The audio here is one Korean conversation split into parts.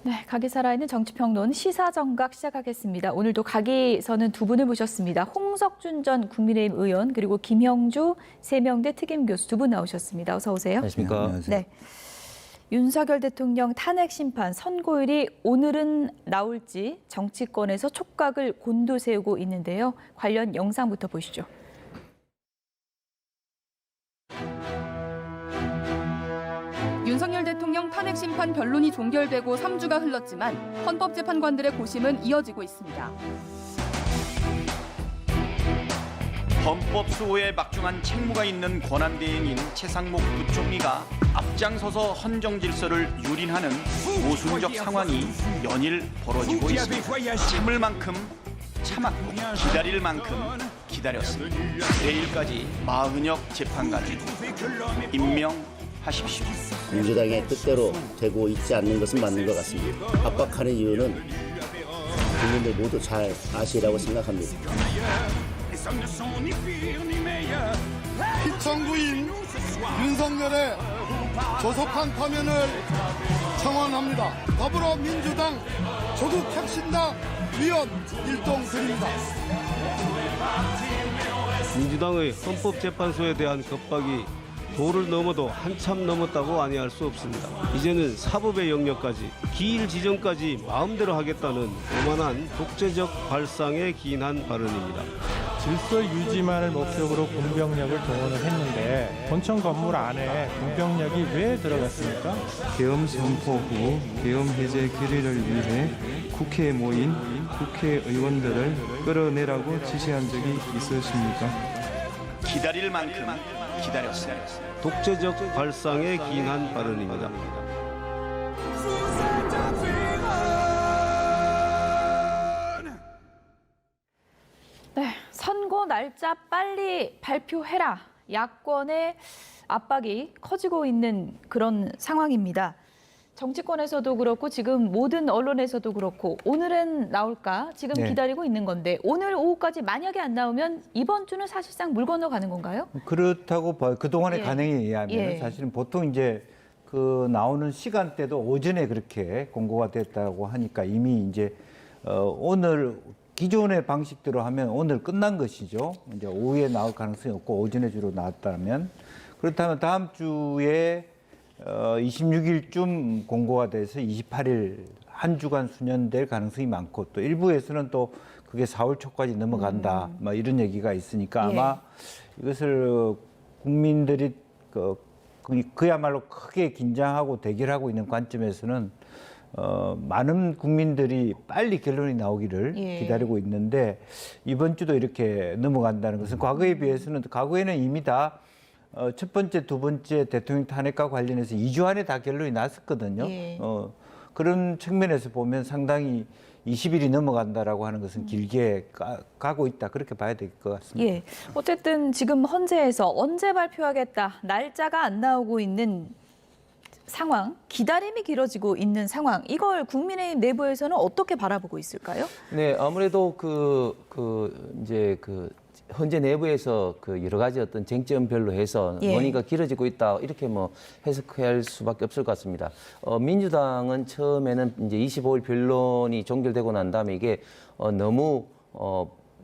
네, 각이 살아있는 정치평론 시사정각 시작하겠습니다. 오늘도 각이서는 두 분을 모셨습니다. 홍석준 전 국민의힘 의원 그리고 김형주 세명대 특임교수 두 분 나오셨습니다. 어서 오세요. 안녕하십니까. 네. 윤석열 대통령 탄핵 심판 선고일이 오늘은 나올지 정치권에서 촉각을 곤두세우고 있는데요. 관련 영상부터 보시죠. 윤석열 대통령 탄핵 심판 변론이 종결되고 3주가 흘렀지만 헌법재판관들의 고심은 이어지고 있습니다. 헌법 수호에 막중한 책무가 있는 권한대행인 최상목 부총리가 앞장서서 헌정 질서를 유린하는 모순적 상황이 연일 벌어지고 있습니다. 참을 만큼 참았고 기다릴 만큼 기다렸습니다. 내일까지 40여 재판관을 임명하십시오. 민주당의 뜻대로 되고 있지 않는 것은 맞는 것 같습니다. 압박하는 이유는 국민들 모두 잘 아시라고 생각합니다. 피청구인 윤석열의 조속한 파면을 청원합니다. 더불어민주당 조국혁신당 위원 일동 드립니다. 민주당의 헌법재판소에 대한 겁박이 도를 넘어도 한참 넘었다고 아니할 수 없습니다. 이제는 사법의 영역까지, 기일 지정까지 마음대로 하겠다는 오만한 독재적 발상에 기인한 발언입니다. 질서 유지만을 목적으로 군병력을 동원을 했는데 본청 건물 안에 군병력이 왜 들어갔습니까? 계엄 선포 후 계엄 해제 결의를 위해 국회에 모인 국회의원들을 끌어내라고 지시한 적이 있으십니까? 기다릴 만큼 기다렸습니다. 독재적 발상에 기인한 발언입니다. 네, 선고 날짜 빨리 발표해라. 야권의 압박이 커지고 있는 그런 상황입니다. 정치권에서도 그렇고 지금 모든 언론에서도 그렇고 오늘은 나올까 지금 기다리고 있는 건데 오늘 오후까지 만약에 안 나오면 이번 주는 사실상 물 건너가는 건가요? 그렇다고 봐요. 그동안의 관행에 의하면 사실은 보통 이제 그 나오는 시간대도 오전에 그렇게 공고가 됐다고 하니까 이미 이제 오늘 기존의 방식대로 하면 오늘 끝난 것이죠. 이제 오후에 나올 가능성이 없고 오전에 주로 나왔다면 그렇다면 다음 주에 26일쯤 공고가 돼서 28일 한 주간 수년될 가능성이 많고 또 일부에서는 또 그게 4월 초까지 넘어간다 뭐 이런 얘기가 있으니까 아마 이것을 국민들이 그야말로 크게 긴장하고 대결하고 있는 관점에서는 많은 국민들이 빨리 결론이 나오기를 기다리고 있는데 이번 주도 이렇게 넘어간다는 것은 과거에 비해서는 과거에는 이미 다 첫 번째, 두 번째 대통령 탄핵과 관련해서 2주 안에 다 결론이 났었거든요. 그런 측면에서 보면 상당히 20일이 넘어간다라고 하는 것은 길게 가고 있다. 그렇게 봐야 될 것 같습니다. 예. 어쨌든 지금 헌재에서 언제 발표하겠다. 날짜가 안 나오고 있는 상황, 기다림이 길어지고 있는 상황. 이걸 국민의힘 내부에서는 어떻게 바라보고 있을까요? 네, 아무래도 이제 현재 내부에서 여러 가지 어떤 쟁점별로 해서 논의가 길어지고 있다 이렇게 뭐 해석할 수밖에 없을 것 같습니다. 민주당은 처음에는 이제 25일 변론이 종결되고 난 다음에 이게 너무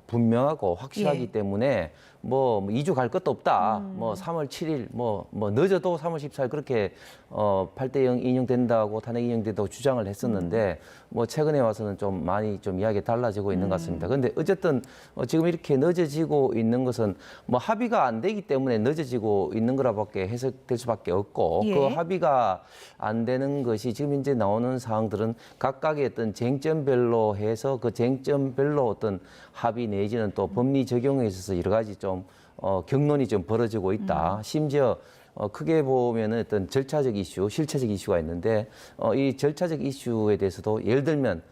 분명하고 확실하기 때문에 뭐 2주 갈 것도 없다. 뭐 3월 7일 뭐 늦어도 3월 14일 그렇게 8대0 인용된다고 탄핵 인용된다고 주장을 했었는데 뭐 최근에 와서는 좀 많이 좀 이야기가 달라지고 있는 것 같습니다. 그런데 어쨌든 지금 이렇게 늦어지고 있는 것은 뭐 합의가 안 되기 때문에 늦어지고 있는 거라밖에 해석될 수밖에 없고 그 합의가 안 되는 것이 지금 이제 나오는 사항들은 각각의 어떤 쟁점별로 해서 그 쟁점별로 어떤 합의 내지는 또 법리 적용에 있어서 여러 가지 좀 경론이 좀 벌어지고 있다. 심지어 크게 보면은 어떤 절차적 이슈, 실체적 이슈가 있는데 이 절차적 이슈에 대해서도 예를 들면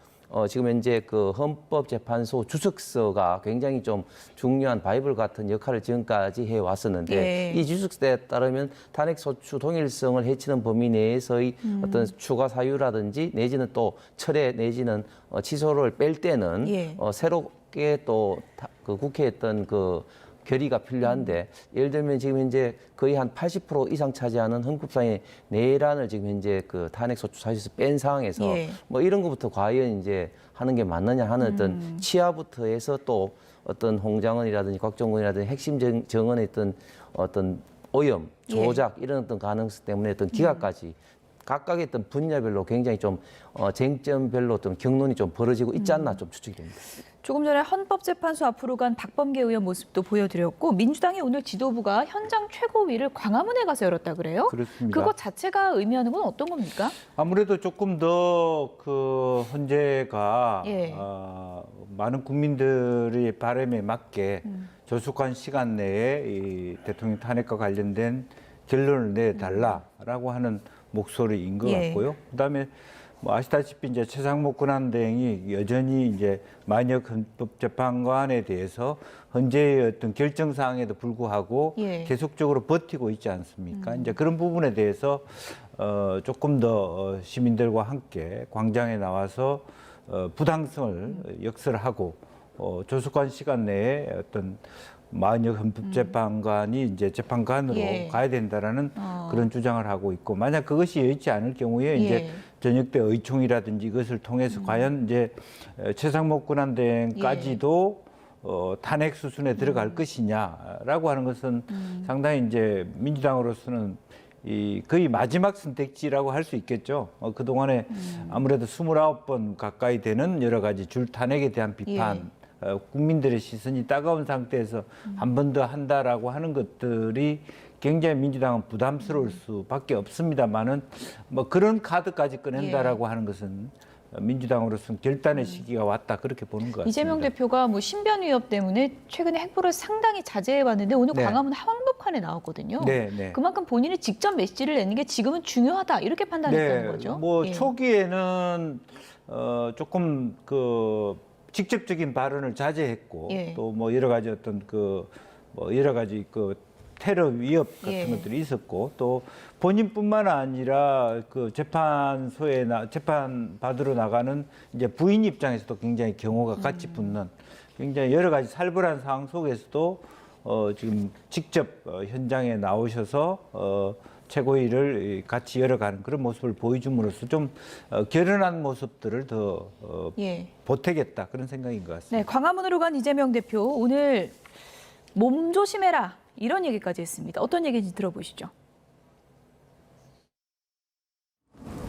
지금 현재 그 헌법재판소 주석서가 굉장히 좀 중요한 바이블 같은 역할을 지금까지 해왔었는데 이 주석서에 따르면 탄핵소추 동일성을 해치는 범위 내에서의 어떤 추가 사유라든지 내지는 또 철회 내지는 취소를 뺄 때는 새롭게 또 그 국회에 어떤 결의가 필요한데 예를 들면 지금 현재 거의 한 80% 이상 차지하는 헌법상의 내란을 지금 현재 그 탄핵소추 사실에서 뺀 상황에서 예. 뭐 이런 것부터 과연 이제 하는 게 맞느냐 하는 어떤 치하부터 해서 또 어떤 홍장원이라든지 곽종근이라든지 핵심 정언의 어떤 오염, 조작 이런 어떤 가능성 때문에 어떤 기각까지 각각의 어떤 분야별로 굉장히 좀 쟁점별로 좀 경론이 좀 벌어지고 있지 않나 좀 추측이 됩니다. 조금 전에 헌법재판소 앞으로 간 박범계 의원 모습도 보여드렸고 민주당이 오늘 지도부가 현장 최고위를 광화문에 가서 열었다 그래요? 그렇습니다. 그것 자체가 의미하는 건 어떤 겁니까? 아무래도 조금 더 그 헌재가 예. 많은 국민들의 바람에 맞게 조속한 시간 내에 이 대통령 탄핵과 관련된 결론을 내달라라고 하는 목소리인 것 예. 같고요. 그다음에 뭐 아시다시피 이제 최상목 권한대행이 여전히 이제 만약 헌법재판관에 대해서 헌재의 어떤 결정 사항에도 불구하고 예. 계속적으로 버티고 있지 않습니까? 이제 그런 부분에 대해서 조금 더 시민들과 함께 광장에 나와서 부당성을 역설하고 조속한 시간 내에 어떤 만약 헌법재판관이 이제 재판관으로 예. 가야 된다라는 그런 주장을 하고 있고 만약 그것이 여의치 않을 경우에 이제 예. 저녁 때 의총이라든지 이것을 통해서 과연 이제 최상목 권한대행까지도 탄핵 수순에 들어갈 것이냐라고 하는 것은 상당히 이제 민주당으로서는 거의 마지막 선택지라고 할 수 있겠죠. 그동안에 아무래도 29번 가까이 되는 여러 가지 줄 탄핵에 대한 비판, 국민들의 시선이 따가운 상태에서 한 번 더 한다라고 하는 것들이 굉장히 민주당은 부담스러울 수밖에 없습니다만은 뭐 그런 카드까지 꺼낸다라고 하는 것은 민주당으로서는 결단의 시기가 왔다 그렇게 보는 것 같습니다. 이재명 대표가 뭐 신변 위협 때문에 최근에 행보를 상당히 자제해왔는데 오늘 네. 광화문 하원복판에 나왔거든요. 네, 네. 그만큼 본인이 직접 메시지를 내는 게 지금은 중요하다 이렇게 판단했다는 거죠. 뭐 예. 초기에는 조금 그 직접적인 발언을 자제했고 예. 또 뭐 여러 가지 어떤 뭐 여러 가지 테러 위협 같은 예. 것들이 있었고 또 본인뿐만 아니라 그 재판소에 재판 받으러 나가는 이제 부인 입장에서도 굉장히 경호가 같이 붙는 굉장히 여러 가지 살벌한 상황 속에서도 지금 직접 현장에 나오셔서 최고위를 같이 열어가는 그런 모습을 보여줌으로써 좀 결연한 모습들을 더 예. 보태겠다 그런 생각인 것 같습니다. 네, 광화문으로 간 이재명 대표 오늘 몸 조심해라 이런 얘기까지 했습니다. 어떤 얘기인지 들어보시죠.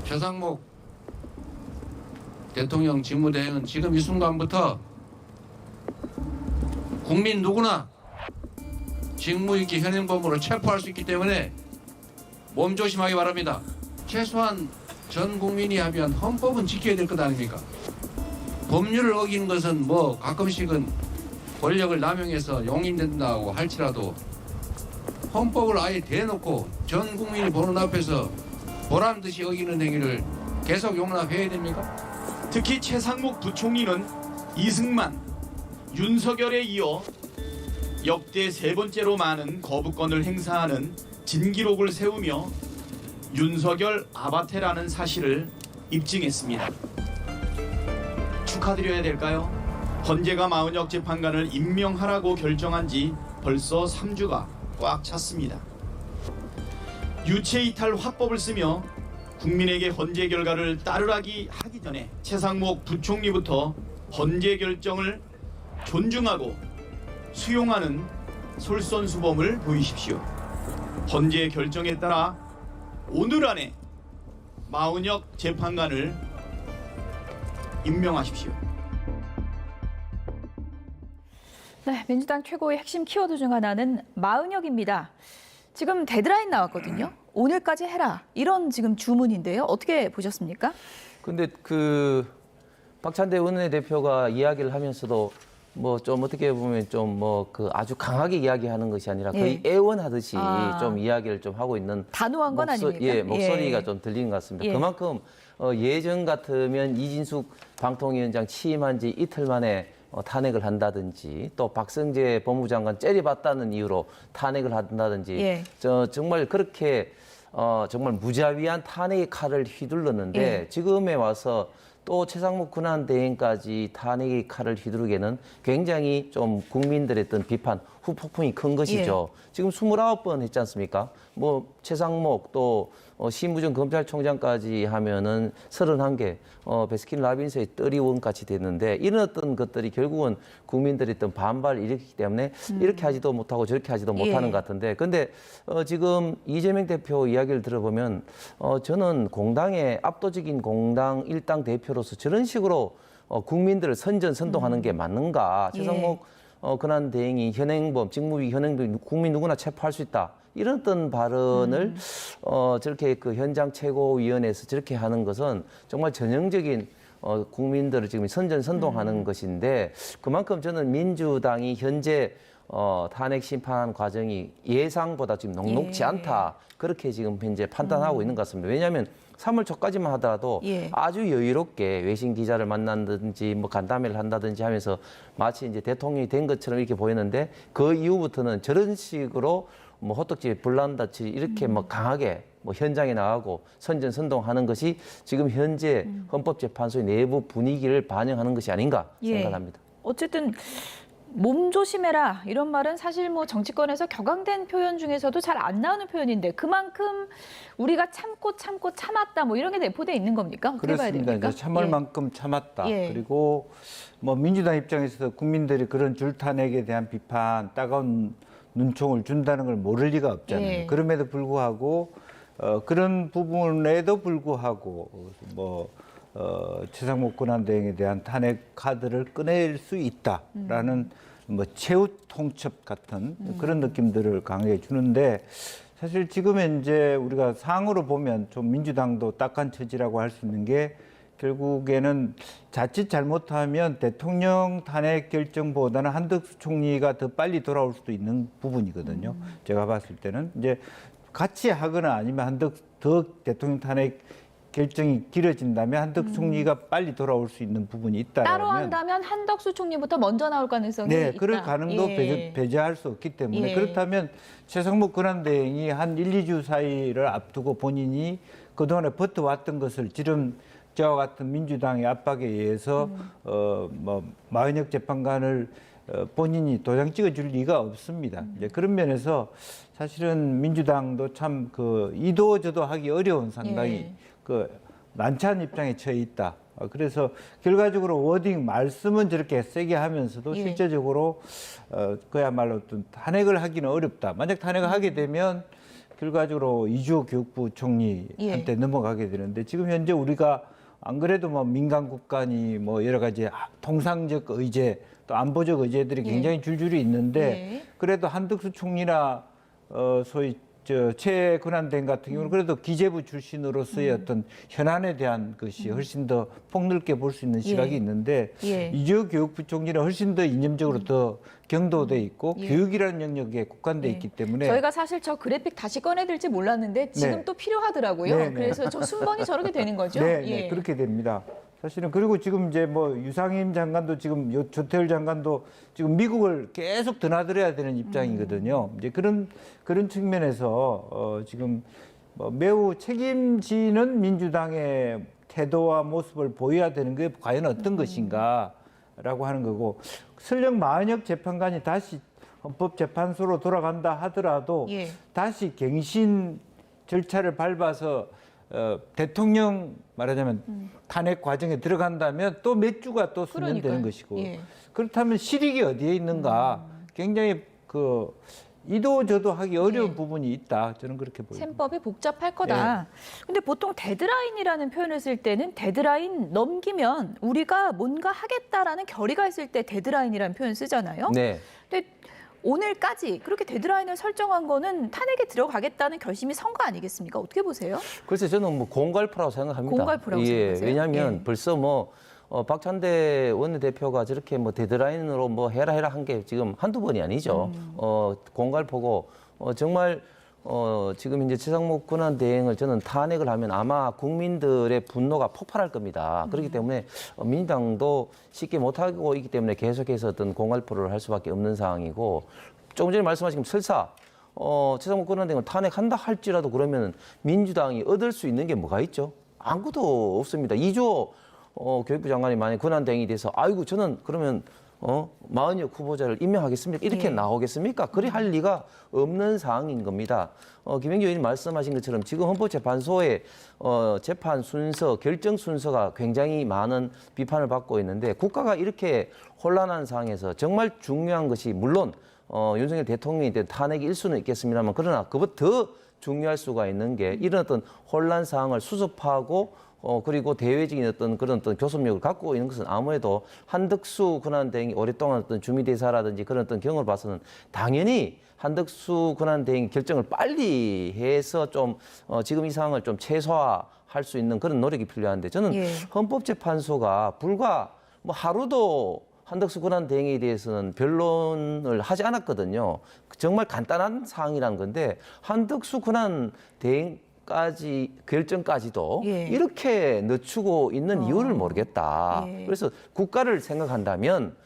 최상목 대통령 직무대행은 지금 이 순간부터 국민 누구나 직무유기 현행범으로 체포할 수 있기 때문에 몸조심하기 바랍니다. 최소한 전 국민이 하면 헌법은 지켜야 될 것 아닙니까? 법률을 어기는 것은 뭐 가끔씩은 권력을 남용해서 용인된다고 할지라도 헌법을 아예 대놓고 전 국민이 보는 앞에서 보란듯이 어기는 행위를 계속 용납해야 됩니까? 특히 최상목 부총리는 이승만, 윤석열에 이어 역대 3번째로 많은 거부권을 행사하는 진기록을 세우며 윤석열 아바테라는 사실을 입증했습니다. 축하드려야 될까요? 헌재가 마은혁 재판관을 임명하라고 결정한 지 벌써 3주가 꽉 찼습니다. 유체이탈 화법을 쓰며 국민에게 헌재 결과를 따르라기 하기 전에 최상목 부총리부터 헌재 결정을 존중하고 수용하는 솔선수범을 보이십시오. 헌재 결정에 따라 오늘 안에 마은혁 재판관을 임명하십시오. 네, 민주당 최고의 핵심 키워드 중 하나는 마은혁입니다. 지금 데드라인 나왔거든요. 오늘까지 해라 이런 지금 주문인데요. 어떻게 보셨습니까? 근데 그 박찬대 원내대표가 이야기를 하면서도 뭐 좀 어떻게 보면 좀 뭐 그 아주 강하게 이야기하는 것이 아니라 거의 애원하듯이 좀 이야기를 좀 하고 있는 단호한 건 아닙니까? 예, 목소리가 좀 들리는 것 같습니다. 예. 그만큼 예전 같으면 이진숙 방통위원장 취임한 지 이틀 만에 탄핵을 한다든지 또 박성재 법무장관 째려봤다는 이유로 탄핵을 한다든지 정말 그렇게 정말 무자비한 탄핵의 칼을 휘둘렀는데 지금에 와서 또 최상목 권한대행까지 탄핵의 칼을 휘두르기에는 굉장히 좀 국민들의 어떤 비판, 후폭풍이 큰 것이죠. 지금 29번 했지 않습니까? 뭐 최상목 또 심우정 검찰총장까지 하면은 31개, 베스킨 라빈스의 31 같이 됐는데 이런 어떤 것들이 결국은 국민들의 어떤 반발을 일으키기 때문에 이렇게 하지도 못하고 저렇게 하지도 못하는 것 같은데 근데 지금 이재명 대표 이야기를 들어보면 저는 공당의 압도적인 공당 일당 대표로서 저런 식으로 국민들을 선전선동하는 게 맞는가? 최상목 권한대행이 현행범, 직무유기 현행범 국민 누구나 체포할 수 있다. 이런 어떤 발언을 저렇게 그 현장 최고위원회에서 저렇게 하는 것은 정말 전형적인 국민들을 지금 선전선동하는 것인데 그만큼 저는 민주당이 현재 탄핵 심판 과정이 예상보다 지금 녹록지 않다. 그렇게 지금 현재 판단하고 있는 것 같습니다. 왜냐하면 3월 초까지만 하더라도 아주 여유롭게 외신 기자를 만난다든지 뭐 간담회를 한다든지 하면서 마치 이제 대통령이 된 것처럼 이렇게 보였는데 그 이후부터는 저런 식으로 뭐 호떡집에 불난다치 이렇게 뭐 강하게 뭐 현장에 나가고 선전선동하는 것이 지금 현재 헌법재판소의 내부 분위기를 반영하는 것이 아닌가 생각합니다. 어쨌든 몸 조심해라 이런 말은 사실 뭐 정치권에서 격앙된 표현 중에서도 잘 안 나오는 표현인데 그만큼 우리가 참고 참았다 뭐 이런 게 내포돼 있는 겁니까? 어떻게 봐야 그렇습니다. 됩니까? 이제 참을 만큼 참았다. 그리고 뭐 민주당 입장에서 국민들이 그런 줄탄핵에 대한 비판, 따가운 눈총을 준다는 걸 모를 리가 없잖아요. 그럼에도 불구하고 그런 부분에도 불구하고 뭐 최상목 권한대행에 대한 탄핵 카드를 꺼낼 수 있다라는 뭐 최후 통첩 같은 그런 느낌들을 강하게 주는데 사실 지금 현재 우리가 상으로 보면 좀 민주당도 딱한 처지라고 할 수 있는 게 결국에는 자칫 잘못하면 대통령 탄핵 결정보다는 한덕수 총리가 더 빨리 돌아올 수도 있는 부분이거든요. 제가 봤을 때는 이제 같이 하거나 아니면 더 대통령 탄핵 결정이 길어진다면 한덕수 총리가 빨리 돌아올 수 있는 부분이 있다라면 따로 한다면 한덕수 총리부터 먼저 나올 가능성이 있다. 그럴 가능도 배제할 수 없기 때문에 그렇다면 최상목 권한대행이 한 1, 2주 사이를 앞두고 본인이 그동안에 버텨왔던 것을 지금 저와 같은 민주당의 압박에 의해서 뭐 마은혁 재판관을 본인이 도장 찍어줄 리가 없습니다. 이제 그런 면에서 사실은 민주당도 참 그 이도저도 하기 어려운 상당히 그 난처한 입장에 처해 있다. 그래서 결과적으로 워딩 말씀은 저렇게 세게 하면서도 실제적으로 그야말로 어떤 탄핵을 하기는 어렵다. 만약 탄핵을 하게 되면 결과적으로 이주호 교육부 총리한테 넘어가게 되는데 지금 현재 우리가 안 그래도 뭐 민간 국간이 뭐 여러 가지 통상적 의제 또 안보적 의제들이 굉장히 줄줄이 있는데 그래도 한덕수 총리나 소위 최 권한대행 같은 경우는 그래도 기재부 출신으로서의 어떤 현안에 대한 것이 훨씬 더 폭넓게 볼 수 있는 시각이 있는데 이주호 교육부 총리는 훨씬 더 이념적으로 더 경도돼 있고 교육이라는 영역에 국한돼 있기 때문에 저희가 사실 저 그래픽 다시 꺼내들지 몰랐는데 지금 또 필요하더라고요. 그래서 저 순번이 저렇게 되는 거죠. 그렇게 됩니다. 사실은 그리고 지금 이제 뭐 유상임 장관도 지금 조태열 장관도 지금 미국을 계속 드나들어야 되는 입장이거든요. 이제 그런 측면에서 지금 뭐 매우 책임지는 민주당의 태도와 모습을 보여야 되는 게 과연 어떤 것인가라고 하는 거고 설령 마은혁 재판관이 다시 헌법재판소로 돌아간다 하더라도 다시 갱신 절차를 밟아서 대통령 말하자면 탄핵 과정에 들어간다면 또 몇 주가 또 수년되는 것이고 그렇다면 실익이 어디에 있는가 굉장히 그 이도저도 하기 어려운 부분이 있다. 저는 그렇게 보입니다. 셈법이 복잡할 거다. 근데 보통 데드라인이라는 표현을 쓸 때는 데드라인 넘기면 우리가 뭔가 하겠다라는 결의가 있을 때 데드라인이라는 표현 쓰잖아요. 근데 오늘까지 그렇게 데드라인을 설정한 거는 탄핵에 들어가겠다는 결심이 선 거 아니겠습니까? 어떻게 보세요? 글쎄 저는 뭐 공갈포라고 생각합니다. 공갈포라고 생각하세요? 왜냐하면 벌써 뭐 박찬대 원내대표가 저렇게 뭐 데드라인으로 뭐 해라 한 게 지금 한두 번이 아니죠. 공갈포고 정말 지금 이제 최상목 권한대행을 저는 탄핵을 하면 아마 국민들의 분노가 폭발할 겁니다. 그렇기 때문에 민주당도 쉽게 못하고 있기 때문에 계속해서 어떤 공갈포를 할 수밖에 없는 상황이고 조금 전에 말씀하신 설사 최상목 권한대행을 탄핵한다 할지라도 그러면 민주당이 얻을 수 있는 게 뭐가 있죠? 아무것도 없습니다. 이주호 교육부 장관이 만약 권한대행이 돼서 아이고 저는 그러면 마흔역 후보자를 임명하겠습니까? 이렇게 나오겠습니까? 그리 할 리가 없는 상황인 겁니다. 김영규 의원이 말씀하신 것처럼 지금 헌법재판소의 재판 순서, 결정 순서가 굉장히 많은 비판을 받고 있는데 국가가 이렇게 혼란한 상황에서 정말 중요한 것이 물론 윤석열 대통령에 대한 탄핵이 일수는 있겠습니다만 그러나 그보다 더 중요할 수가 있는 게 이런 어떤 혼란 상황을 수습하고 그리고 대외적인 어떤 그런 어떤 교섭력을 갖고 있는 것은 아무래도 한덕수 권한대행이 오랫동안 어떤 주미대사라든지 그런 어떤 경험을 봐서는 당연히 한덕수 권한대행이 결정을 빨리 해서 좀 지금 이 상황을 좀 최소화할 수 있는 그런 노력이 필요한데 저는 헌법재판소가 불과 뭐 하루도 한덕수 권한대행에 대해서는 변론을 하지 않았거든요. 정말 간단한 사항이란 건데 한덕수 권한대행까지 결정까지도 이렇게 늦추고 있는 이유를 모르겠다. 그래서 국가를 생각한다면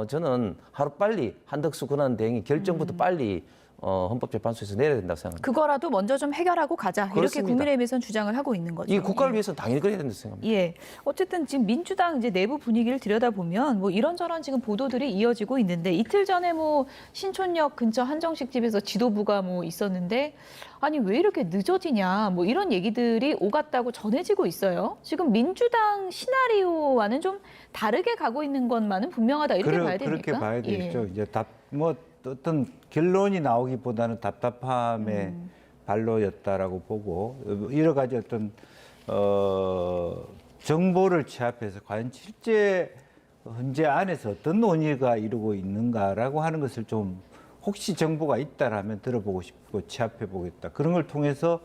저는 하루빨리 한덕수 권한대행이 결정부터 빨리 헌법재판소에서 내려야 된다고 생각합니다. 그거라도 먼저 좀 해결하고 가자. 그렇습니다. 이렇게 국민의힘에서는 주장을 하고 있는 거죠. 이 국가를 위해서는 당연히 그래야 된다고 생각합니다. 예. 어쨌든 지금 민주당 이제 내부 분위기를 들여다보면 뭐 이런저런 지금 보도들이 이어지고 있는데 이틀 전에 뭐 신촌역 근처 한정식 집에서 지도부가 뭐 있었는데 아니 왜 이렇게 늦어지냐 뭐 이런 얘기들이 오갔다고 전해지고 있어요. 지금 민주당 시나리오와는 좀 다르게 가고 있는 것만은 분명하다 이렇게 봐야 됩니까? 그렇게 봐야 되겠죠. 이제 어떤 결론이 나오기보다는 답답함의 발로였다라고 보고 여러 가지 어떤 정보를 취합해서 과연 실제 헌재 안에서 어떤 논의가 이루고 있는가라고 하는 것을 좀 혹시 정보가 있다라면 들어보고 싶고 취합해 보겠다. 그런 걸 통해서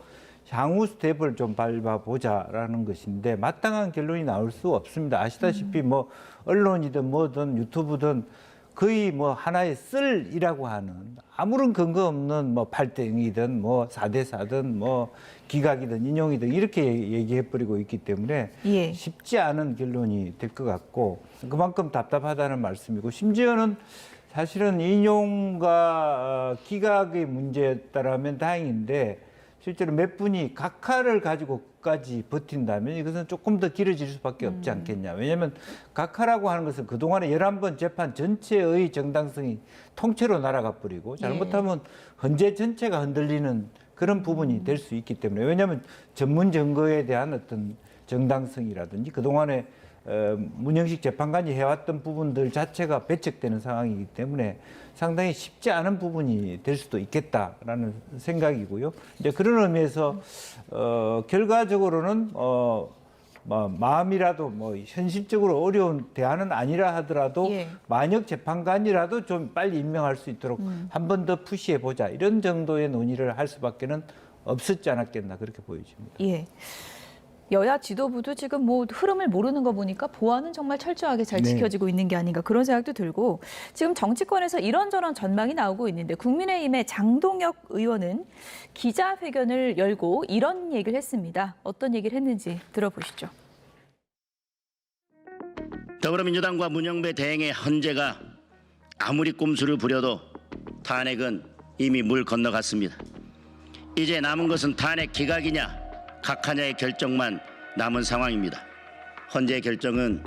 향후 스텝을 좀 밟아보자라는 것인데 마땅한 결론이 나올 수 없습니다. 아시다시피 뭐 언론이든 뭐든 유튜브든 거의 뭐 하나의 쓸이라고 하는 아무런 근거 없는 뭐 8대0이든 뭐 4대4든 뭐 기각이든 인용이든 이렇게 얘기해버리고 있기 때문에 쉽지 않은 결론이 될 것 같고 그만큼 답답하다는 말씀이고 심지어는 사실은 인용과 기각의 문제였다라면 다행인데 실제로 몇 분이 각하를 가지고까지 버틴다면 이것은 조금 더 길어질 수밖에 없지 않겠냐. 왜냐하면 각하라고 하는 것은 그동안에 11번 재판 전체의 정당성이 통째로 날아가 버리고 잘못하면 헌재 전체가 흔들리는 그런 부분이 될 수 있기 때문에 왜냐하면 전문 증거에 대한 어떤 정당성이라든지 그동안에 문형식 재판관이 해왔던 부분들 자체가 배척되는 상황이기 때문에 상당히 쉽지 않은 부분이 될 수도 있겠다라는 생각이고요. 이제 그런 의미에서 결과적으로는 마음이라도 뭐 현실적으로 어려운 대안은 아니라 하더라도 만약 재판관이라도 좀 빨리 임명할 수 있도록 한 번 더 푸시해 보자 이런 정도의 논의를 할 수밖에는 없었지 않았겠나 그렇게 보여집니다. 예. 여야 지도부도 지금 뭐 흐름을 모르는 거 보니까 보안은 정말 철저하게 잘 지켜지고 있는 게 아닌가 그런 생각도 들고 지금 정치권에서 이런저런 전망이 나오고 있는데 국민의힘의 장동혁 의원은 기자회견을 열고 이런 얘기를 했습니다. 어떤 얘기를 했는지 들어보시죠. 더불어민주당과 문영배 대행의 헌재가 아무리 꼼수를 부려도 탄핵은 이미 물 건너갔습니다. 이제 남은 것은 탄핵 기각이냐 각하냐의 결정만 남은 상황입니다. 헌재 결정은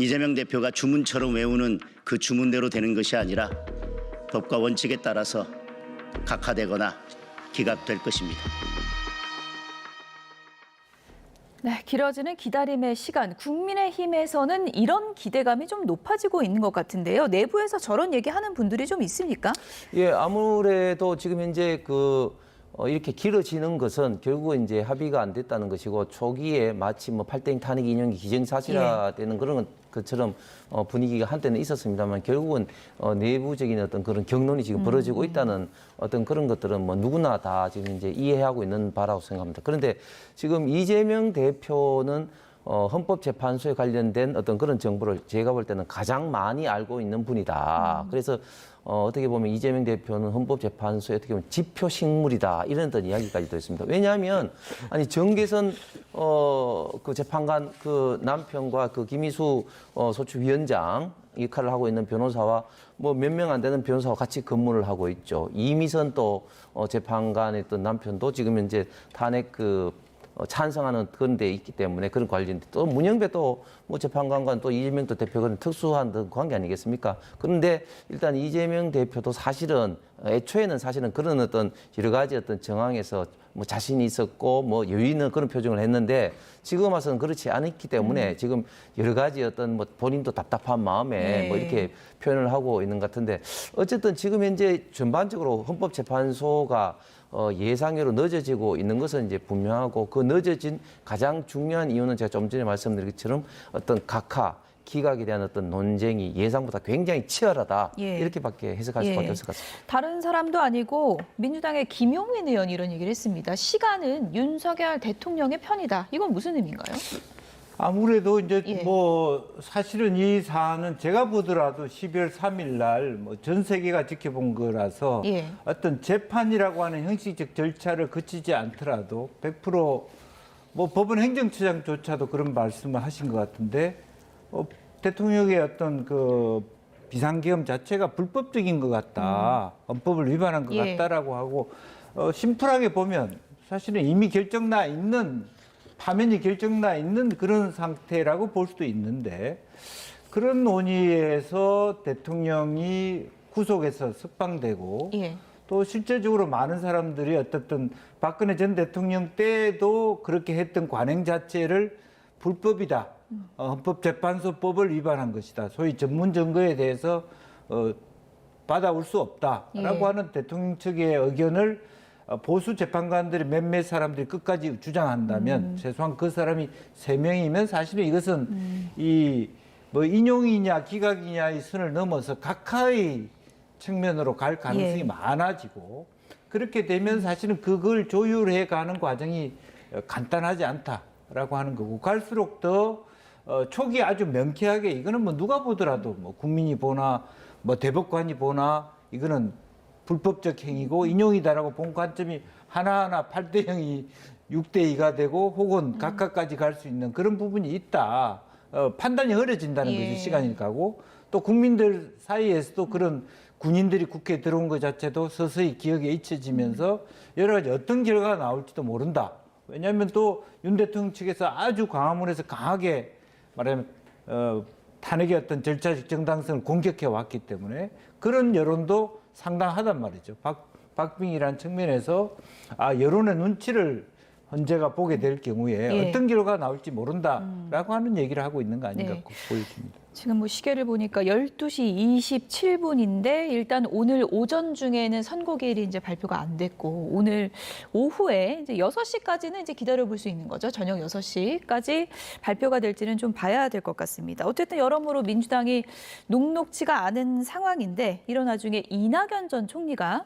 이재명 대표가 주문처럼 외우는 그 주문대로 되는 것이 아니라 법과 원칙에 따라서 각하되거나 기각될 것입니다. 네, 길어지는 기다림의 시간. 국민의힘에서는 이런 기대감이 좀 높아지고 있는 것 같은데요. 내부에서 저런 얘기하는 분들이 좀 있습니까? 예, 아무래도 지금 현재 이렇게 길어지는 것은 결국은 이제 합의가 안 됐다는 것이고 초기에 마치 뭐 8대0 탄핵 인용이 기정사실화되는 그런 것처럼 분위기가 한때는 있었습니다만 결국은 내부적인 어떤 그런 경론이 지금 벌어지고 있다는 어떤 그런 것들은 뭐 누구나 다 지금 이제 이해하고 있는 바라고 생각합니다. 그런데 지금 이재명 대표는 헌법재판소에 관련된 어떤 그런 정보를 제가 볼 때는 가장 많이 알고 있는 분이다. 그래서 어떻게 보면 이재명 대표는 헌법재판소에 어떻게 보면 지표 식물이다 이런 어떤 이야기까지도 있습니다. 왜냐하면 아니 정계선 그 재판관 그 남편과 그 김희수 소추위원장 역할을 하고 있는 변호사와 뭐 몇 명 안 되는 변호사와 같이 근무를 하고 있죠. 이미선 또 재판관의 또 남편도 지금 현재 탄핵 찬성하는 그런 데 있기 때문에 그런 관련 또 문영배 또 뭐 재판관과 또 이재명 또 대표가 특수한 관계 아니겠습니까? 그런데 일단 이재명 대표도 사실은 애초에는 사실은 그런 어떤 여러 가지 어떤 정황에서 뭐 자신이 있었고 뭐 여유 있는 그런 표정을 했는데 지금 와서는 그렇지 않았기 때문에 지금 여러 가지 어떤 뭐 본인도 답답한 마음에 뭐 이렇게 표현을 하고 있는 것 같은데 어쨌든 지금 현재 전반적으로 헌법재판소가 예상외로 늦어지고 있는 것은 이제 분명하고 그 늦어진 가장 중요한 이유는 제가 좀 전에 말씀드린 것처럼 어떤 각하 기각에 대한 어떤 논쟁이 예상보다 굉장히 치열하다 이렇게밖에 해석할 수밖에 없을 것 같습니다. 다른 사람도 아니고 민주당의 김용민 의원이 이런 얘기를 했습니다. 시간은 윤석열 대통령의 편이다. 이건 무슨 의미인가요? 아무래도 이제 뭐 사실은 이 사안은 제가 보더라도 12월 3일 날 뭐 전 세계가 지켜본 거라서 어떤 재판이라고 하는 형식적 절차를 거치지 않더라도 100%뭐 법원 행정처장조차도 그런 말씀을 하신 것 같은데 대통령의 어떤 그 비상계엄 자체가 불법적인 것 같다, 헌법을 위반한 것 같다라고 하고 심플하게 보면 사실은 이미 결정나 있는 파면이 결정나 있는 그런 상태라고 볼 수도 있는데 그런 논의에서 대통령이 구속에서 석방되고 또 실제적으로 많은 사람들이 어떻든 박근혜 전 대통령 때도 그렇게 했던 관행 자체를 불법이다. 헌법재판소법을 위반한 것이다. 소위 전문 증거에 대해서 받아올 수 없다라고 하는 대통령 측의 의견을 보수 재판관들이 몇몇 사람들이 끝까지 주장한다면 최소한 그 사람이 3명이면 사실은 이것은 이 뭐 인용이냐 기각이냐의 선을 넘어서 각하의 측면으로 갈 가능성이 많아지고 그렇게 되면 사실은 그걸 조율해 가는 과정이 간단하지 않다라고 하는 거고 갈수록 더 초기 아주 명쾌하게 이거는 뭐 누가 보더라도 뭐 국민이 보나 뭐 대법관이 보나 이거는 불법적 행위고 인용이다라고 본 관점이 하나하나 8대 0이 6대 2가 되고 혹은 각하까지 갈 수 있는 그런 부분이 있다. 판단이 어려진다는 것이 시간이 가고 또 국민들 사이에서도 그런 군인들이 국회에 들어온 것 자체도 서서히 기억에 잊혀지면서 여러 가지 어떤 결과가 나올지도 모른다. 왜냐하면 또 윤 대통령 측에서 아주 광화문에서 강하게 말하면 탄핵의 어떤 절차적 정당성을 공격해 왔기 때문에 그런 여론도 상당하단 말이죠. 박빙이라는 측면에서 여론의 눈치를 헌재가 보게 될 경우에 어떤 결과가 나올지 모른다라고 하는 얘기를 하고 있는 거 아닌가 보여집니다. 지금 뭐 시계를 보니까 12시 27분인데 일단 오늘 오전 중에는 선고기일이 이제 발표가 안 됐고 오늘 오후에 이제 6시까지는 이제 기다려볼 수 있는 거죠. 저녁 6시까지 발표가 될지는 좀 봐야 될 것 같습니다. 어쨌든 여러모로 민주당이 녹록지가 않은 상황인데 이런 와중에 이낙연 전 총리가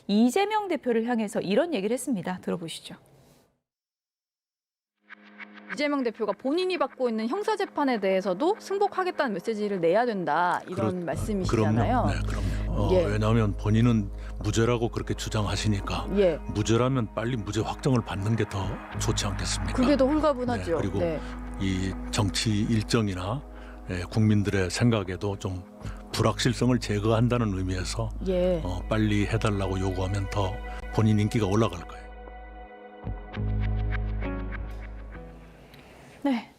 이재명 대표를 향해서 이런 얘기를 했습니다. 들어보시죠. 이재명 대표가 본인이 받고 있는 형사재판에 대해서도 승복하겠다는 메시지를 내야 된다 이런 말씀이시잖아요. 그럼요. 네, 그럼요. 왜냐하면 본인은 무죄라고 그렇게 주장하시니까 무죄라면 빨리 무죄 확정을 받는 게 더 좋지 않겠습니까? 그게 더 홀가분하죠. 네, 그리고 이 정치 일정이나 국민들의 생각에도 좀 불확실성을 제거한다는 의미에서 빨리 해달라고 요구하면 더 본인 인기가 올라갈 거예요. 네.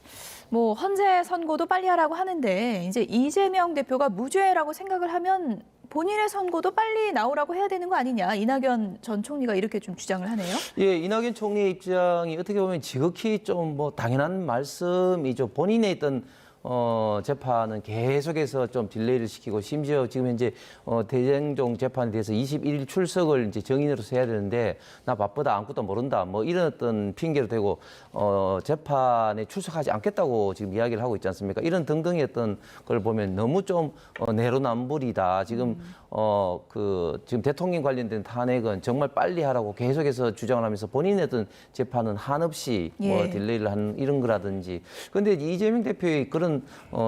뭐 헌재 선고도 빨리 하라고 하는데 이제 이재명 대표가 무죄라고 생각을 하면 본인의 선고도 빨리 나오라고 해야 되는 거 아니냐. 이낙연 전 총리가 이렇게 좀 주장을 하네요. 이낙연 총리의 입장이 어떻게 보면 지극히 좀 뭐 당연한 말씀이죠. 본인의 있던 재판은 계속해서 좀 딜레이를 시키고 심지어 지금 현재 대장동 재판에 대해서 21일 출석을 이제 정인으로서 해야 되는데 나 바쁘다 아무것도 모른다 뭐 이런 어떤 핑계로 대고 재판에 출석하지 않겠다고 지금 이야기를 하고 있지 않습니까? 이런 등등의 어떤 걸 보면 너무 좀 내로남불이다. 지금 지금 대통령 관련된 탄핵은 정말 빨리 하라고 계속해서 주장을 하면서 본인의 어떤 재판은 한없이 뭐 딜레이를 한 이런 거라든지. 그런데 이재명 대표의 그런 이런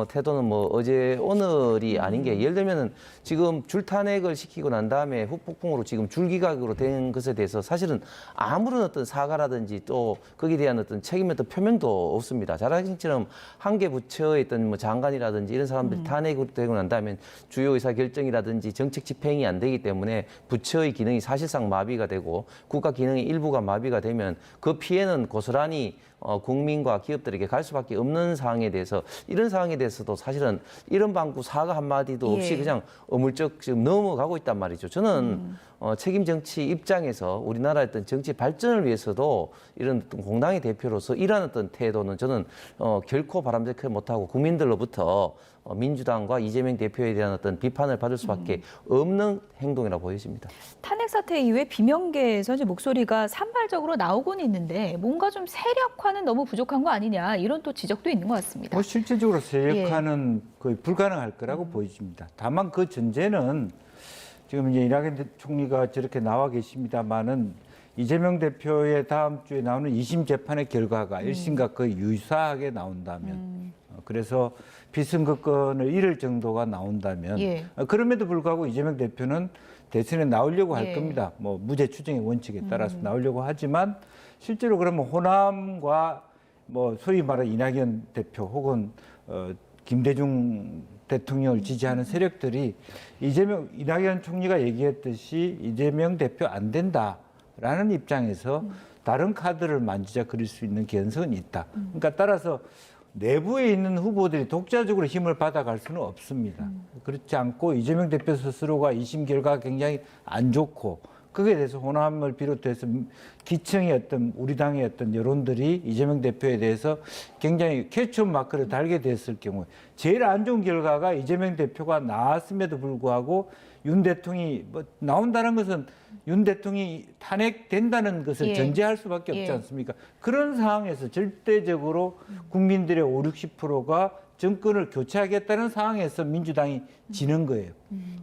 태도는 뭐 어제 오늘이 아닌 게 예를 들면은 지금 줄탄핵을 시키고 난 다음에 후폭풍으로 지금 줄기각으로 된 것에 대해서 사실은 아무런 어떤 사과라든지 또 거기에 대한 어떤 책임의 어떤 표명도 없습니다. 잘 아시는 것처럼 한 개 부처에 있던 뭐 장관이라든지 이런 사람들이 탄핵으로 되고 난 다음에 주요 의사 결정이라든지 정책 집행이 안 되기 때문에 부처의 기능이 사실상 마비가 되고 국가 기능의 일부가 마비가 되면 그 피해는 고스란히 국민과 기업들에게 갈 수밖에 없는 상황에 대해서 이런 상황에 대해서도 사실은 이런 방구 사과 한마디도 없이 그냥 어물쩍 지금 넘어가고 있단 말이죠. 저는 책임 정치 입장에서 우리나라의 어떤 정치 발전을 위해서도 이런 어떤 공당의 대표로서 이러한 어떤 태도는 저는 결코 바람직하지 못하고 국민들로부터 민주당과 이재명 대표에 대한 어떤 비판을 받을 수밖에 없는 행동이라고 보여집니다. 탄핵 사태 이후에 비명계에서 이제 목소리가 산발적으로 나오곤 있는데 뭔가 좀 세력화는 너무 부족한 거 아니냐 이런 또 지적도 있는 것 같습니다. 뭐 실질적으로 세력화는 거의 불가능할 거라고 보여집니다. 다만 그 전제는 지금 이제 이낙연 총리가 저렇게 나와 계십니다만은 이재명 대표의 다음 주에 나오는 2심 재판의 결과가 1심과 거의 유사하게 나온다면 그래서 비선거권을 잃을 정도가 나온다면 그럼에도 불구하고 이재명 대표는 대선에 나오려고 할 겁니다. 뭐 무죄 추정의 원칙에 따라서 나오려고 하지만 실제로 그러면 호남과 뭐 소위 말하는 이낙연 대표 혹은 김대중 대통령을 지지하는 세력들이 이낙연 총리가 얘기했듯이 이재명 대표 안 된다라는 입장에서 다른 카드를 만지작거릴 수 있는 개연성은 있다. 그러니까 따라서 내부에 있는 후보들이 독자적으로 힘을 받아갈 수는 없습니다. 그렇지 않고 이재명 대표 스스로가 2심 결과가 굉장히 안 좋고 거기에 대해서 호남을 비롯해서 기층의 어떤 우리 당의 어떤 여론들이 이재명 대표에 대해서 굉장히 캐치업 마크를 달게 됐을 경우에 제일 안 좋은 결과가 이재명 대표가 나왔음에도 불구하고 윤 대통령이 뭐 나온다는 것은 윤 대통령이 탄핵된다는 것을 전제할 수밖에 없지 않습니까? 그런 상황에서 절대적으로 국민들의 50~60%가 정권을 교체하겠다는 상황에서 민주당이 지는 거예요.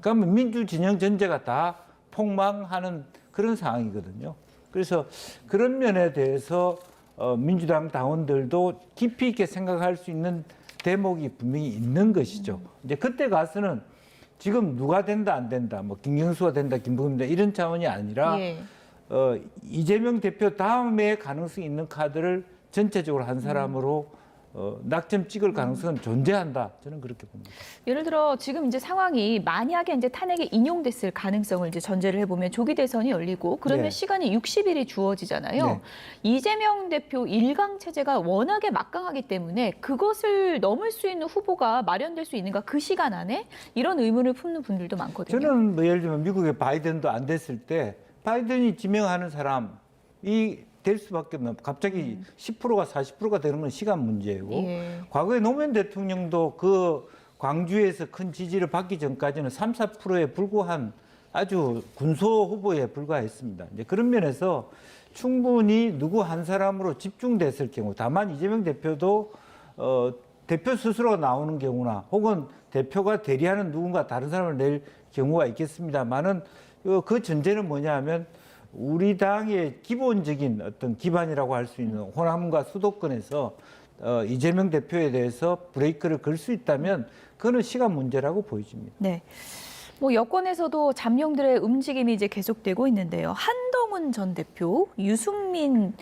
그러면 민주 진영 전제가 다 폭망하는 그런 상황이거든요. 그래서 그런 면에 대해서 민주당 당원들도 깊이 있게 생각할 수 있는 대목이 분명히 있는 것이죠. 이제 그때 가서는 지금 누가 된다 안 된다, 뭐 김경수가 된다, 김부겸 된다 이런 차원이 아니라 이재명 대표 다음에 가능성이 있는 카드를 전체적으로 한 사람으로 낙점 찍을 가능성은 존재한다. 저는 그렇게 봅니다. 예를 들어 지금 이제 상황이 만약에 이제 탄핵에 인용됐을 가능성을 이제 전제를 해보면 조기 대선이 열리고 그러면 시간이 60일이 주어지잖아요. 이재명 대표 1강 체제가 워낙에 막강하기 때문에 그것을 넘을 수 있는 후보가 마련될 수 있는가 그 시간 안에 이런 의문을 품는 분들도 많거든요. 저는 뭐 예를 들면 미국의 바이든도 안 됐을 때 바이든이 지명하는 사람이 될 수밖에 없는 갑자기 10%가 40%가 되는 건 시간 문제고 과거에 노무현 대통령도 그 광주에서 큰 지지를 받기 전까지는 3~4%에 불과한 아주 군소 후보에 불과했습니다. 이제 그런 면에서 충분히 누구 한 사람으로 집중됐을 경우 다만 이재명 대표도 대표 스스로가 나오는 경우나 혹은 대표가 대리하는 누군가 다른 사람을 낼 경우가 있겠습니다만은 그 전제는 뭐냐 하면 우리 당의 기본적인 어떤 기반이라고 할 수 있는 호남과 수도권에서 이재명 대표에 대해서 브레이크를 걸 수 있다면 그거는 시간 문제라고 보여집니다. 네. 뭐 여권에서도 잠룡들의 움직임이 이제 계속되고 있는데요. 한동훈 전 대표, 유승민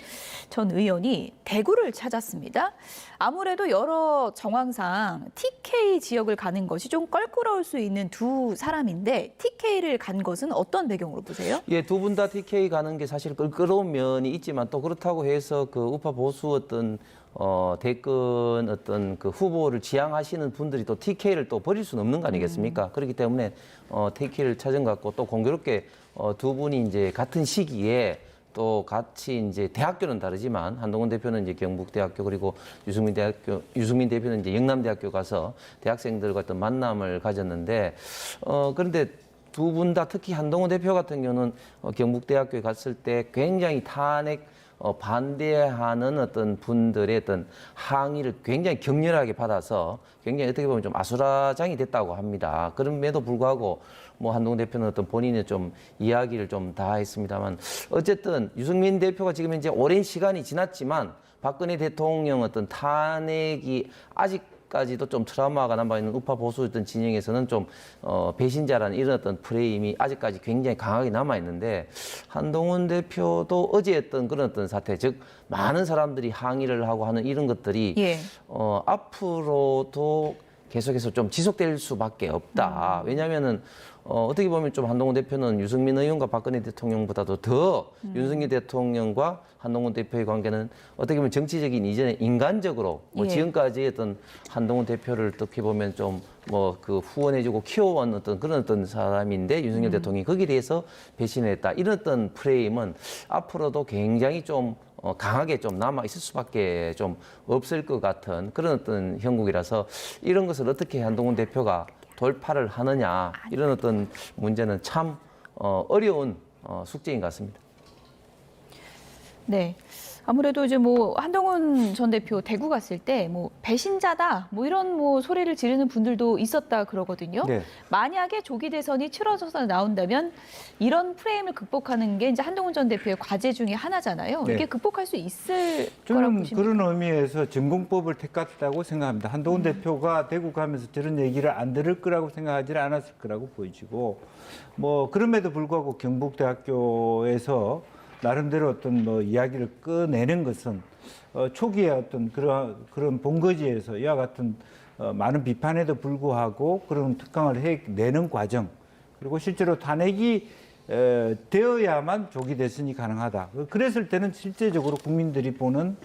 전 의원이 대구를 찾았습니다. 아무래도 여러 정황상 TK 지역을 가는 것이 좀 껄끄러울 수 있는 두 사람인데 TK를 간 것은 어떤 배경으로 보세요? 예, 두 분 다 TK 가는 게 사실 껄끄러운 면이 있지만 또 그렇다고 해서 그 우파 보수 어떤 대권 어떤 그 후보를 지향하시는 분들이 또 TK를 또 버릴 수는 없는 거 아니겠습니까? 그렇기 때문에 TK를 찾은 것 같고 또 공교롭게 두 분이 이제 같은 시기에 또 같이 이제 대학교는 다르지만 한동훈 대표는 이제 경북대학교 그리고 유승민 대표는 이제 영남대학교 가서 대학생들과 어떤 만남을 가졌는데 그런데 두 분 다 특히 한동훈 대표 같은 경우는 경북대학교에 갔을 때 굉장히 탄핵 반대하는 어떤 분들의 어떤 항의를 굉장히 격렬하게 받아서 굉장히 어떻게 보면 좀 아수라장이 됐다고 합니다. 그럼에도 불구하고 뭐 한동훈 대표는 어떤 본인의 좀 이야기를 좀 다 했습니다만 어쨌든 유승민 대표가 지금 이제 오랜 시간이 지났지만 박근혜 대통령 어떤 탄핵이 아직 아직까지도 좀 트라우마가 남아있는 우파 보수였던 진영에서는 좀 배신자라는 이런 어떤 프레임이 아직까지 굉장히 강하게 남아있는데 한동훈 대표도 어제 했던 그런 어떤 사태, 즉 많은 사람들이 항의를 하고 하는 이런 것들이 앞으로도 계속해서 좀 지속될 수밖에 없다. 왜냐하면은 어떻게 보면 좀 한동훈 대표는 유승민 의원과 박근혜 대통령보다도 더 윤석열 대통령과 한동훈 대표의 관계는 어떻게 보면 정치적인 이전에 인간적으로 뭐 지금까지 했던 한동훈 대표를 어떻게 보면 좀 뭐 그 후원해주고 키워온 어떤 그런 어떤 사람인데 윤석열 대통령이 거기에 대해서 배신을 했다. 이런 어떤 프레임은 앞으로도 굉장히 좀 강하게 좀 남아 있을 수밖에 좀 없을 것 같은 그런 어떤 형국이라서 이런 것을 어떻게 한동훈 대표가 돌파를 하느냐 이런 어떤 문제는 참 어려운 숙제인 것 같습니다. 네. 아무래도 이제 뭐 한동훈 전 대표 대구 갔을 때 뭐 배신자다 뭐 이런 뭐 소리를 지르는 분들도 있었다 그러거든요. 네. 만약에 조기 대선이 치러져서 나온다면 이런 프레임을 극복하는 게 이제 한동훈 전 대표의 과제 중에 하나잖아요. 네. 이게 극복할 수 있을 거라고 저는 보십니까? 그런 의미에서 전공법을 택했다고 생각합니다. 한동훈 대표가 대구 가면서 저런 얘기를 안 들을 거라고 생각하지 않았을 거라고 보이지고 뭐 그럼에도 불구하고 경북대학교에서 나름대로 어떤 뭐 이야기를 꺼내는 것은 초기에 어떤 그런 본거지에서 이와 같은 많은 비판에도 불구하고 그런 특강을 해내는 과정 그리고 실제로 탄핵이 되어야만 조기 대선이 가능하다. 그랬을 때는 실제적으로 국민들이 보는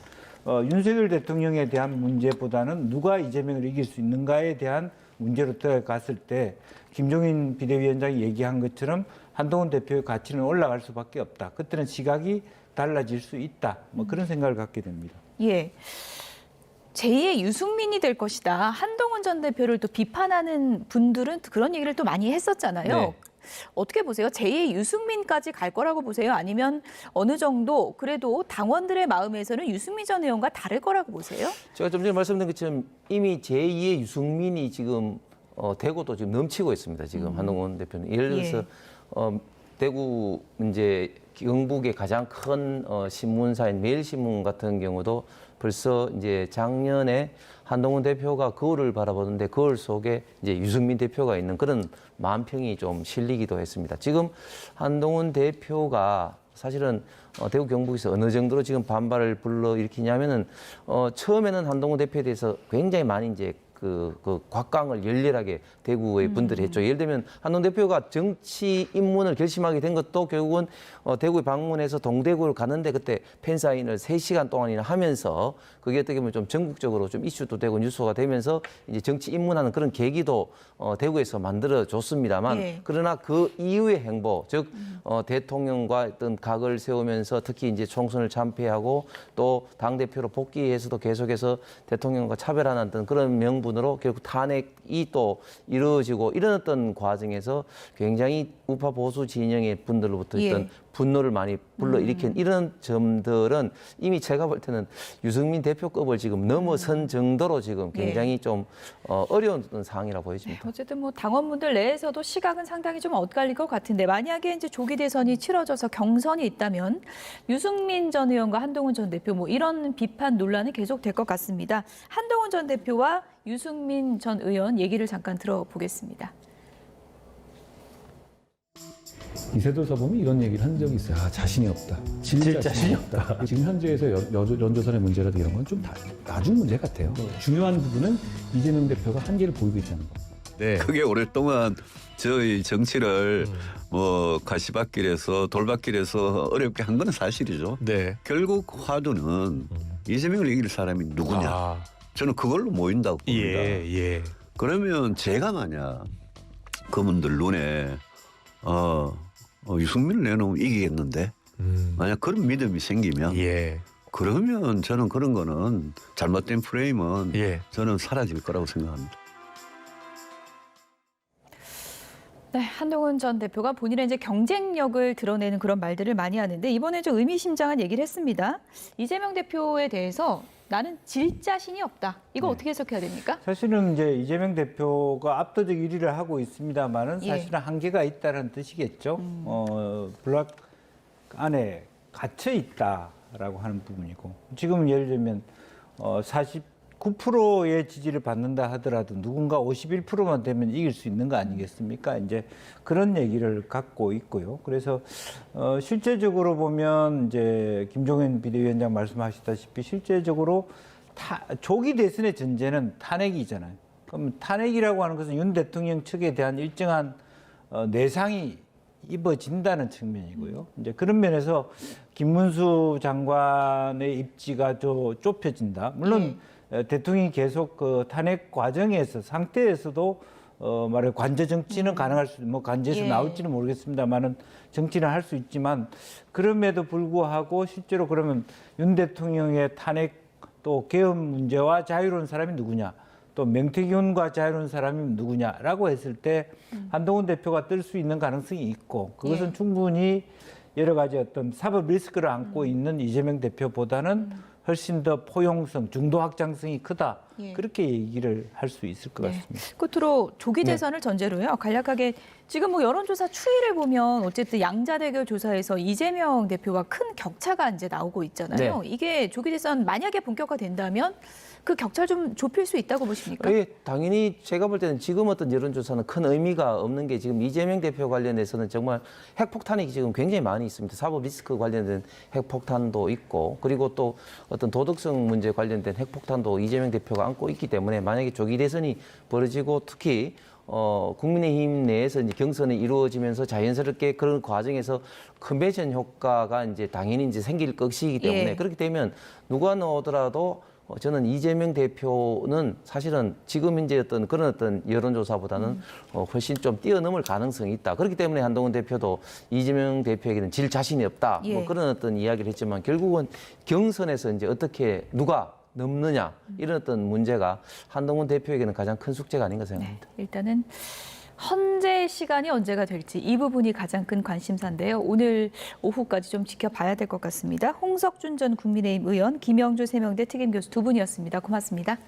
윤석열 대통령에 대한 문제보다는 누가 이재명을 이길 수 있는가에 대한 문제로 들어갔을 때 김종인 비대위원장이 얘기한 것처럼 한동훈 대표의 가치는 올라갈 수밖에 없다. 그때는 시각이 달라질 수 있다. 뭐 그런 생각을 갖게 됩니다. 예. 제2의 유승민이 될 것이다. 한동훈 전 대표를 또 비판하는 분들은 그런 얘기를 또 많이 했었잖아요. 네. 어떻게 보세요? 제2의 유승민까지 갈 거라고 보세요? 아니면 어느 정도 그래도 당원들의 마음에서는 유승민 전 의원과 다를 거라고 보세요? 제가 좀 전에 말씀드린 것처럼 이미 제2의 유승민이 지금 대구도 지금 넘치고 있습니다. 지금 한동훈 대표는. 예를 들어서 대구 이제 경북의 가장 큰 신문사인 매일신문 같은 경우도 벌써 이제 작년에 한동훈 대표가 거울을 바라보는데 거울 속에 이제 유승민 대표가 있는 그런 만평이 좀 실리기도 했습니다. 지금 한동훈 대표가 사실은 대구 경북에서 어느 정도로 지금 반발을 불러일으키냐면은 처음에는 한동훈 대표에 대해서 굉장히 많이 이제 그 곽광을 열렬하게 대구의 분들이 했죠. 예를 들면 한동훈 대표가 정치 입문을 결심하게 된 것도 결국은 대구에 방문해서 동대구를 가는데 그때 팬사인을 3시간 동안이나 하면서 그게 어떻게 보면 좀 전국적으로 좀 이슈도 되고 뉴스가 되면서 이제 정치 입문하는 그런 계기도 대구에서 만들어줬습니다만 그러나 그 이후의 행보, 즉 대통령과 어떤 각을 세우면서 특히 이제 총선을 참패하고 또 당대표로 복귀해서도 계속해서 대통령과 차별하는 어떤 그런 명분으로 결국 탄핵이 또 이루어지고 이런 어떤 과정에서 굉장히 우파 보수 진영의 분들로부터 어떤 분노를 많이 불러일으킨 이런 점들은 이미 제가 볼 때는 유승민 대표급을 지금 넘어선 정도로 지금 굉장히 좀 어려운 상황이라고 보여집니다. 어쨌든 뭐 당원분들 내에서도 시각은 상당히 좀 엇갈릴 것 같은데 만약에 이제 조기 대선이 치러져서 경선이 있다면 유승민 전 의원과 한동훈 전 대표 뭐 이런 비판 논란이 계속될 것 같습니다. 한동훈 전 대표와 유승민 전 의원 얘기를 잠깐 들어보겠습니다. 이세돌 사범이 이런 얘기를 한 적이 있어요. 자신이 없다. 질 자신이 없다. 지금 현재에서 연조선의 문제라도 이런 건 좀 나중 문제 같아요. 중요한 부분은 이재명 대표가 한계를 보이고 있다는 거. 네. 크게 오랫동안 저희 정치를 뭐 가시밭길에서 돌밭길에서 어렵게 한 건 사실이죠. 네. 결국 화두는 이재명을 이길 사람이 누구냐. 저는 그걸로 모인다고 봅니다. 그러면 제가 만약 그분들 눈에 유승민을 내놓으면 이기겠는데 만약 그런 믿음이 생기면 그러면 저는 그런 거는 잘못된 프레임은 저는 사라질 거라고 생각합니다. 네, 한동훈 전 대표가 본인의 이제 경쟁력을 드러내는 그런 말들을 많이 하는데 이번에 좀 의미심장한 얘기를 했습니다. 이재명 대표에 대해서 나는 질 자신이 없다. 이거 어떻게 해석해야 됩니까? 사실은 이제 이재명 대표가 압도적 1위를 하고 있습니다만은 사실은 한계가 있다는 뜻이겠죠. 블락 안에 갇혀 있다라고 하는 부분이고 지금 예를 들면 9%의 지지를 받는다 하더라도 누군가 51%만 되면 이길 수 있는 거 아니겠습니까? 이제 그런 얘기를 갖고 있고요. 그래서 실제적으로 보면 이제 김종인 비대위원장 말씀하시다시피 실제적으로 조기 대선의 전제는 탄핵이잖아요. 그럼 탄핵이라고 하는 것은 윤 대통령 측에 대한 일정한 내상이 입어진다는 측면이고요. 이제 그런 면에서 김문수 장관의 입지가 좁혀진다. 물론 대통령이 계속 그 탄핵 과정에서 상태에서도 말해 관저 정치는 가능할 수, 뭐 관저에서 나올지는 모르겠습니다만은 정치는 할 수 있지만 그럼에도 불구하고 실제로 그러면 윤 대통령의 탄핵 또 계엄 문제와 자유로운 사람이 누구냐? 또 명태균과 자유로운 사람이 누구냐라고 했을 때 한동훈 대표가 뜰 수 있는 가능성이 있고 그것은 충분히 여러 가지 어떤 사법 리스크를 안고 있는 이재명 대표보다는 훨씬 더 포용성, 중도 확장성이 크다. 그렇게 얘기를 할 수 있을 것 같습니다. 끝으로 조기 대선을 전제로요. 간략하게 지금 뭐 여론조사 추이를 보면 어쨌든 양자대결 조사에서 이재명 대표와 큰 격차가 이제 나오고 있잖아요. 이게 조기 대선 만약에 본격화된다면 그 격차를 좀 좁힐 수 있다고 보십니까? 예, 당연히 제가 볼 때는 지금 어떤 여론조사는 큰 의미가 없는 게 지금 이재명 대표 관련해서는 정말 핵폭탄이 지금 굉장히 많이 있습니다. 사법 리스크 관련된 핵폭탄도 있고 그리고 또 어떤 도덕성 문제 관련된 핵폭탄도 이재명 대표가 안고 있기 때문에 만약에 조기 대선이 벌어지고 특히 국민의힘 내에서 이제 경선이 이루어지면서 자연스럽게 그런 과정에서 컨벤션 효과가 이제 당연히 이제 생길 것이기 때문에 그렇게 되면 누가 나오더라도 저는 이재명 대표는 사실은 지금 이제 그런 어떤 여론조사보다는 훨씬 좀 뛰어넘을 가능성이 있다. 그렇기 때문에 한동훈 대표도 이재명 대표에게는 질 자신이 없다. 뭐 그런 어떤 이야기를 했지만 결국은 경선에서 이제 어떻게 누가 넘느냐 이런 어떤 문제가 한동훈 대표에게는 가장 큰 숙제가 아닌가 생각합니다. 일단은 헌재 시간이 언제가 될지 이 부분이 가장 큰 관심사인데요. 오늘 오후까지 좀 지켜봐야 될 것 같습니다. 홍석준 전 국민의힘 의원, 김영주 세명대 특임교수 두 분이었습니다. 고맙습니다.